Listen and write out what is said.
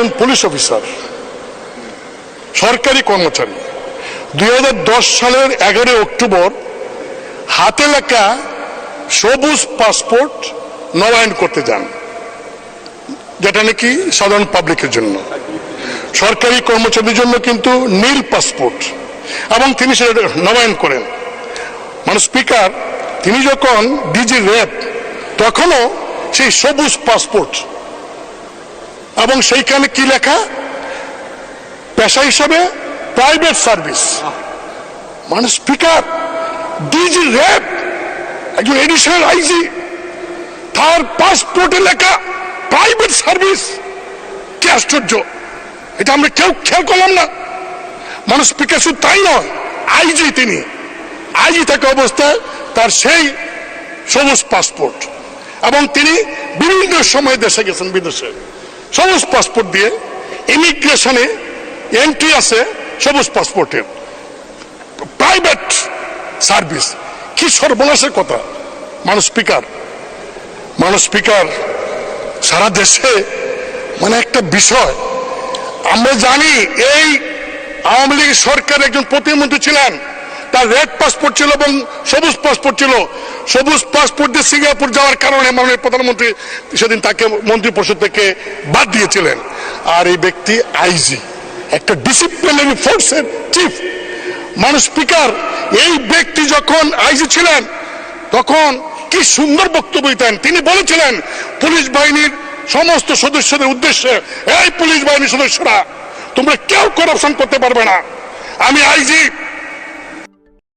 একজন police officer, সরকারি কর্মচারী, 2010 সালের 11 অক্টোবর হাতে লেখা সবুজ পাসপোর্ট নবায়ন করতে যান, যেটা নাকি সাধারণ পাবলিকের জন্য। সরকারি কর্মচারীদের জন্য কিন্তু নীল পাসপোর্ট, এবং তিনি সেটা নবায়ন করেন। মানে স্পিকার, তিনি যখন ডিজি র্যাব তখনও সেই সবুজ পাসপোর্ট, এবং সেইখানে কি লেখা, পেশা হিসাবে প্রাইভেট সার্ভিস। মানে স্পিকার, ডিজি র্যাব একজন এডিশনাল আইজি, তার পাসপোর্টে লেখা প্রাইভেট সার্ভিস। কি আশ্চর্য, এটা আমরা কেউ খেয়াল করলাম না। মানে স্পিকার শুধু তাই নয়, আইজি, তিনি আইজি থাকা অবস্থায় তার সেই সবুজ পাসপোর্ট, এবং তিনি বিভিন্ন সময় দেশে গেছেন, বিদেশে সবুজ পাসপোর্ট দিয়ে। ইমিগ্রেশনে এন্ট্রি আছে সবুজ পাসপোর্টের, প্রাইভেট সার্ভিস। কি সর্বনাশের কথা। মানুষ স্পিকার, সারা দেশে মানে একটা বিষয়। আমরা জানি এই আওয়ামী লীগ সরকার একজন প্রতিমন্ত্রী ছিলেন, তার রেড পাসপোর্ট ছিল এবং সবুজ পাসপোর্ট ছিল। সবুজ পাসপোর্ট দিয়ে সিঙ্গাপুর যাওয়ার কারণে মাননীয় প্রধানমন্ত্রী সেদিন তাকে মন্ত্রী পরিষদ থেকে বাদ দিয়েছিলেন। আর এই ব্যক্তি আইজি, একটা ডিসিপ্লিনারি ফোর্সের চিফ। মানুষ স্পিকার, এই ব্যক্তি যখন আইজি ছিলেন তখন কি সুন্দর বক্তব্য দিতেন। তিনি বলেছিলেন পুলিশ বাহিনীর সমস্ত সদস্যদের উদ্দেশ্যে, এই পুলিশ বাহিনীর সদস্যরা, তোমরা কেউ করাপশন করতে পারবে না। আমি আইজি